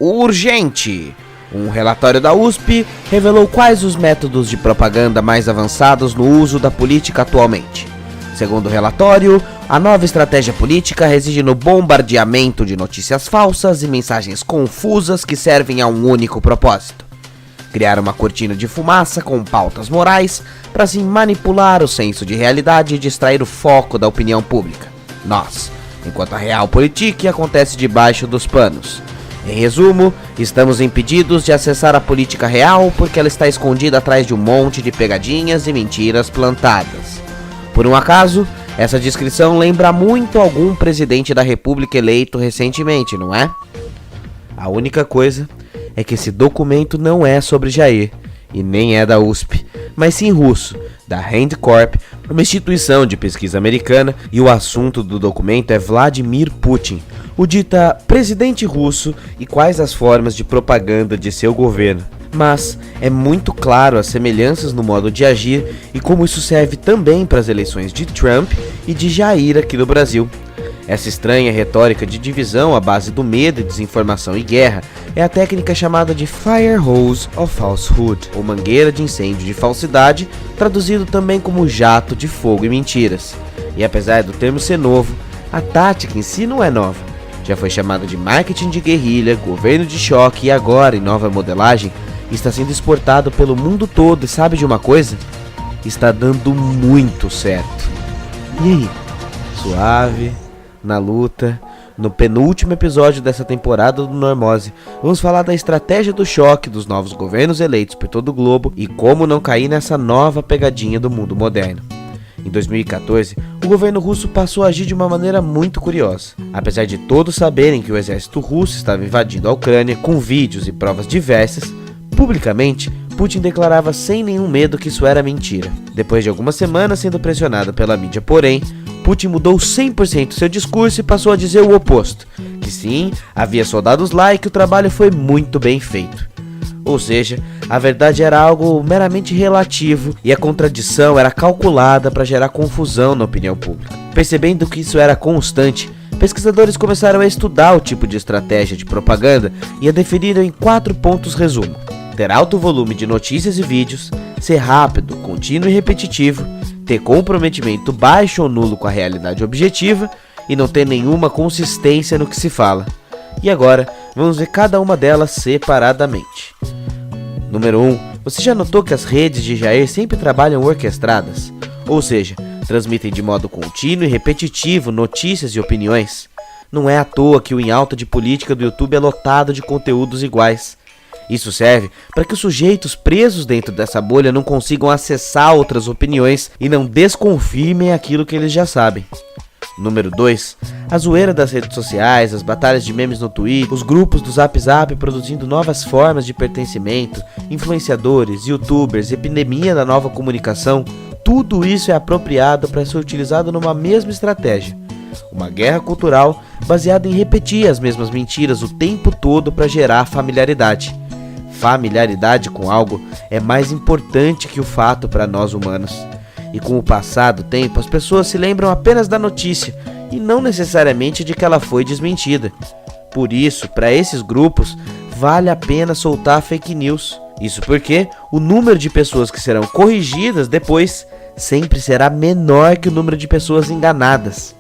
urgente. Um relatório da USP revelou quais os métodos de propaganda mais avançados no uso da política atualmente. Segundo o relatório, a nova estratégia política reside no bombardeamento de notícias falsas e mensagens confusas que servem a um único propósito: criar uma cortina de fumaça com pautas morais para assim manipular o senso de realidade e distrair o foco da opinião pública. Enquanto a realpolitik acontece debaixo dos panos. Em resumo, estamos impedidos de acessar a política real porque ela está escondida atrás de um monte de pegadinhas e mentiras plantadas. Por um acaso, essa descrição lembra muito algum presidente da República eleito recentemente, não é? A única coisa é que esse documento não é sobre Jair, e nem é da USP, mas sim russo, da Rand Corp, uma instituição de pesquisa americana, e o assunto do documento é Vladimir Putin, o dita presidente russo, e quais as formas de propaganda de seu governo. Mas é muito claro as semelhanças no modo de agir e como isso serve também para as eleições de Trump e de Jair aqui no Brasil. Essa estranha retórica de divisão à base do medo, desinformação e guerra é a técnica chamada de Fire Hose of Falsehood, ou mangueira de incêndio de falsidade, traduzido também como jato de fogo e mentiras. E apesar do termo ser novo, a tática em si não é nova. Já foi chamada de marketing de guerrilha, governo de choque e agora, em nova modelagem, está sendo exportado pelo mundo todo e sabe de uma coisa? Está dando muito certo. E aí? Suave? Na luta, no penúltimo episódio dessa temporada do Normose, vamos falar da estratégia do choque dos novos governos eleitos por todo o globo e como não cair nessa nova pegadinha do mundo moderno. Em 2014, o governo russo passou a agir de uma maneira muito curiosa. Apesar de todos saberem que o exército russo estava invadindo a Ucrânia com vídeos e provas diversas, publicamente, Putin declarava sem nenhum medo que isso era mentira. Depois de algumas semanas sendo pressionado pela mídia, porém, Putin mudou 100% seu discurso e passou a dizer o oposto, que sim, havia soldados lá e que o trabalho foi muito bem feito. Ou seja, a verdade era algo meramente relativo e a contradição era calculada para gerar confusão na opinião pública. Percebendo que isso era constante, pesquisadores começaram a estudar o tipo de estratégia de propaganda e a definiram em 4 pontos resumo: ter alto volume de notícias e vídeos, ser rápido, contínuo e repetitivo, ter comprometimento baixo ou nulo com a realidade objetiva e não ter nenhuma consistência no que se fala. E agora, vamos ver cada uma delas separadamente. Número 1. Você já notou que as redes de Jair sempre trabalham orquestradas? Ou seja, transmitem de modo contínuo e repetitivo notícias e opiniões? Não é à toa que o Em Alta de Política do YouTube é lotado de conteúdos iguais. Isso serve para que os sujeitos presos dentro dessa bolha não consigam acessar outras opiniões e não desconfirmem aquilo que eles já sabem. Número 2. A zoeira das redes sociais, as batalhas de memes no Twitter, os grupos do Zap Zap produzindo novas formas de pertencimento, influenciadores, youtubers, epidemia da nova comunicação, tudo isso é apropriado para ser utilizado numa mesma estratégia. Uma guerra cultural baseada em repetir as mesmas mentiras o tempo todo para gerar familiaridade. Familiaridade com algo é mais importante que o fato para nós humanos. E com o passar do tempo, as pessoas se lembram apenas da notícia e não necessariamente de que ela foi desmentida. Por isso, para esses grupos, vale a pena soltar fake news. Isso porque o número de pessoas que serão corrigidas depois sempre será menor que o número de pessoas enganadas.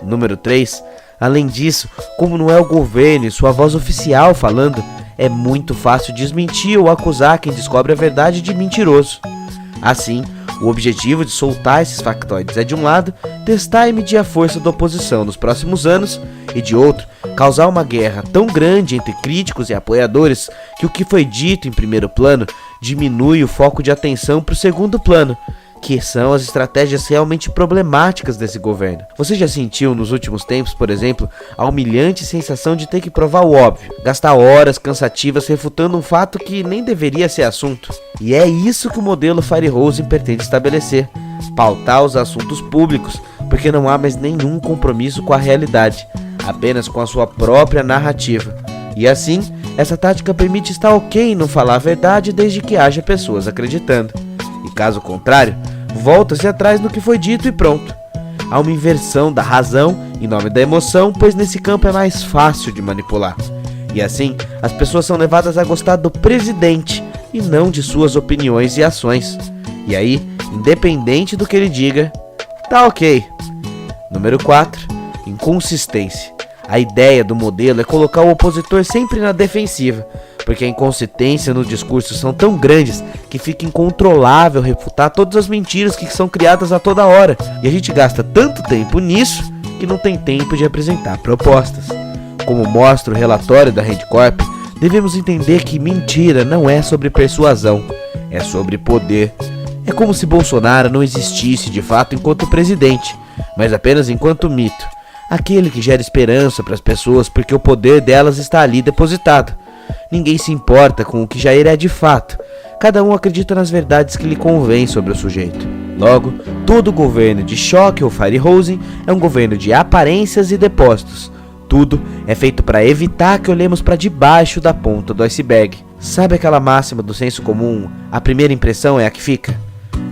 Número 3. Além disso, como não é o governo e sua voz oficial falando, é muito fácil desmentir ou acusar quem descobre a verdade de mentiroso. Assim, o objetivo de soltar esses factoides é, de um lado, testar e medir a força da oposição nos próximos anos, e de outro, causar uma guerra tão grande entre críticos e apoiadores que o que foi dito em primeiro plano diminui o foco de atenção para o segundo plano, que são as estratégias realmente problemáticas desse governo. Você já sentiu nos últimos tempos, por exemplo, a humilhante sensação de ter que provar o óbvio, gastar horas cansativas refutando um fato que nem deveria ser assunto? E é isso que o modelo Fire Hose pretende estabelecer: pautar os assuntos públicos, porque não há mais nenhum compromisso com a realidade, apenas com a sua própria narrativa. E assim, essa tática permite estar ok em não falar a verdade desde que haja pessoas acreditando. E caso contrário, volta-se atrás do que foi dito e pronto. Há uma inversão da razão em nome da emoção, pois nesse campo é mais fácil de manipular. E assim, as pessoas são levadas a gostar do presidente e não de suas opiniões e ações. E aí, independente do que ele diga, tá ok. Número 4. Inconsistência. A ideia do modelo é colocar o opositor sempre na defensiva, porque a inconsistência nos discursos são tão grandes que fica incontrolável refutar todas as mentiras que são criadas a toda hora. E a gente gasta tanto tempo nisso que não tem tempo de apresentar propostas. Como mostra o relatório da Rand Corp, devemos entender que mentira não é sobre persuasão, é sobre poder. É como se Bolsonaro não existisse de fato enquanto presidente, mas apenas enquanto mito. Aquele que gera esperança para as pessoas porque o poder delas está ali depositado. Ninguém se importa com o que Jair é de fato. Cada um acredita nas verdades que lhe convém sobre o sujeito. Logo, todo governo de choque ou firehosing é um governo de aparências e depósitos. Tudo é feito para evitar que olhemos para debaixo da ponta do iceberg. Sabe aquela máxima do senso comum, a primeira impressão é a que fica?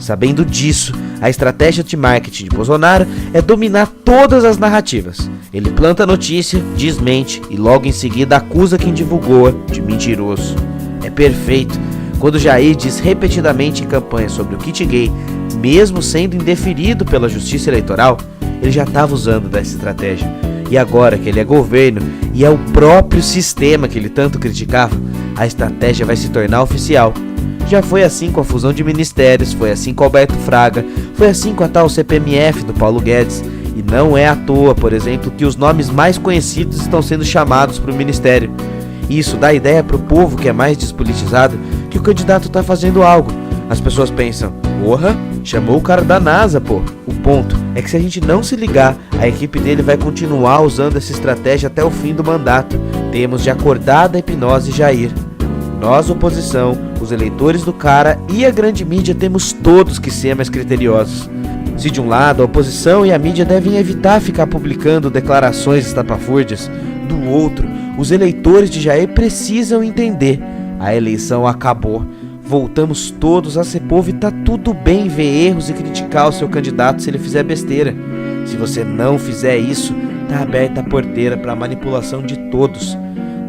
Sabendo disso, a estratégia de marketing de Bolsonaro é dominar todas as narrativas. Ele planta a notícia, desmente e logo em seguida acusa quem divulgou de mentiroso. É perfeito. Quando Jair diz repetidamente em campanha sobre o kit gay, mesmo sendo indeferido pela justiça eleitoral, ele já estava usando dessa estratégia. E agora que ele é governo e é o próprio sistema que ele tanto criticava, a estratégia vai se tornar oficial. Já foi assim com a fusão de ministérios, foi assim com Alberto Fraga, foi assim com a tal CPMF do Paulo Guedes. E não é à toa, por exemplo, que os nomes mais conhecidos estão sendo chamados para o ministério. Isso dá ideia para o povo que é mais despolitizado que o candidato está fazendo algo. As pessoas pensam, porra, chamou o cara da NASA, pô. O ponto é que se a gente não se ligar, a equipe dele vai continuar usando essa estratégia até o fim do mandato. Temos de acordar da hipnose Jair. Nós, oposição, os eleitores do cara e a grande mídia temos todos que ser mais criteriosos. Se de um lado a oposição e a mídia devem evitar ficar publicando declarações estapafúrdias, do outro, os eleitores de Jair precisam entender. A eleição acabou. Voltamos todos a ser povo e tá tudo bem ver erros e criticar o seu candidato se ele fizer besteira. Se você não fizer isso, tá aberta a porteira para a manipulação de todos.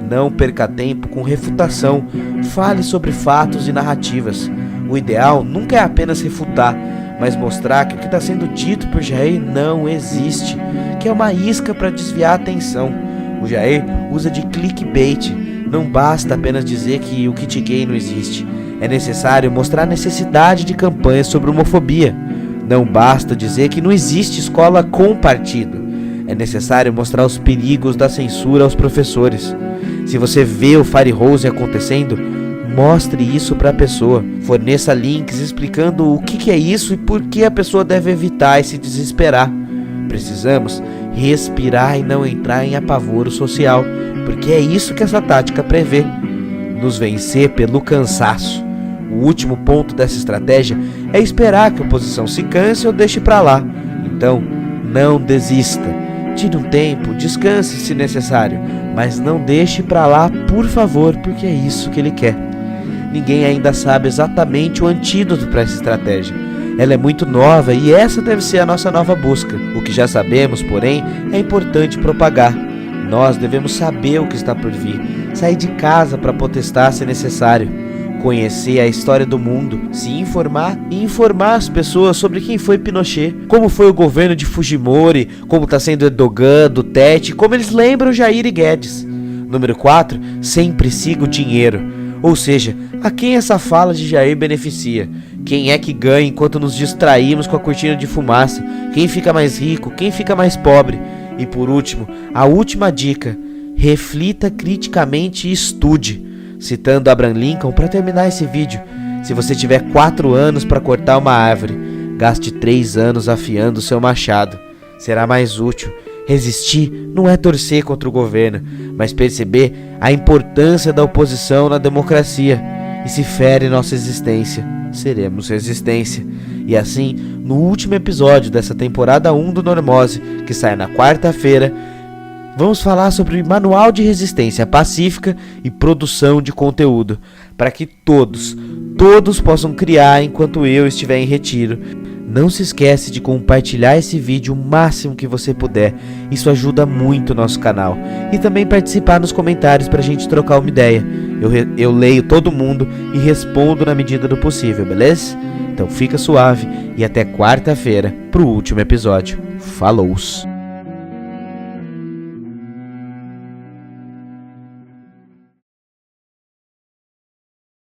Não perca tempo com refutação, fale sobre fatos e narrativas. O ideal nunca é apenas refutar, mas mostrar que o que está sendo dito por Jair não existe, que é uma isca para desviar a atenção. O Jair usa de clickbait, não basta apenas dizer que o kit gay não existe. É necessário mostrar a necessidade de campanhas sobre homofobia. Não basta dizer que não existe escola com partido. É necessário mostrar os perigos da censura aos professores. Se você vê o firehosing acontecendo, mostre isso para a pessoa. Forneça links explicando o que é isso e por que a pessoa deve evitar e se desesperar. Precisamos respirar e não entrar em apavoro social, porque é isso que essa tática prevê. Nos vencer pelo cansaço. O último ponto dessa estratégia é esperar que a oposição se canse ou deixe para lá. Então, não desista. Tire um tempo, descanse se necessário, mas não deixe para lá, por favor, porque é isso que ele quer. Ninguém ainda sabe exatamente o antídoto para essa estratégia. Ela é muito nova e essa deve ser a nossa nova busca. O que já sabemos, porém, é importante propagar. Nós devemos saber o que está por vir, sair de casa para protestar se necessário. Conhecer a história do mundo, se informar e informar as pessoas sobre quem foi Pinochet, como foi o governo de Fujimori, como está sendo Erdogan, Duterte, como eles lembram Jair e Guedes. Número 4, sempre siga o dinheiro. Ou seja, a quem essa fala de Jair beneficia? Quem é que ganha enquanto nos distraímos com a cortina de fumaça? Quem fica mais rico? Quem fica mais pobre? E por último, a última dica, reflita criticamente e estude. Citando Abraham Lincoln para terminar esse vídeo, se você tiver 4 anos para cortar uma árvore, gaste 3 anos afiando seu machado. Será mais útil. Resistir não é torcer contra o governo, mas perceber a importância da oposição na democracia. E se fere nossa existência, seremos resistência. E assim, no último episódio dessa temporada 1 do Normose, que sai na quarta-feira, vamos falar sobre manual de resistência pacífica e produção de conteúdo, para que todos possam criar enquanto eu estiver em retiro. Não se esquece de compartilhar esse vídeo o máximo que você puder, isso ajuda muito o nosso canal. E também participar nos comentários para a gente trocar uma ideia. Eu leio todo mundo e respondo na medida do possível, beleza? Então fica suave e até quarta-feira pro último episódio. Falou!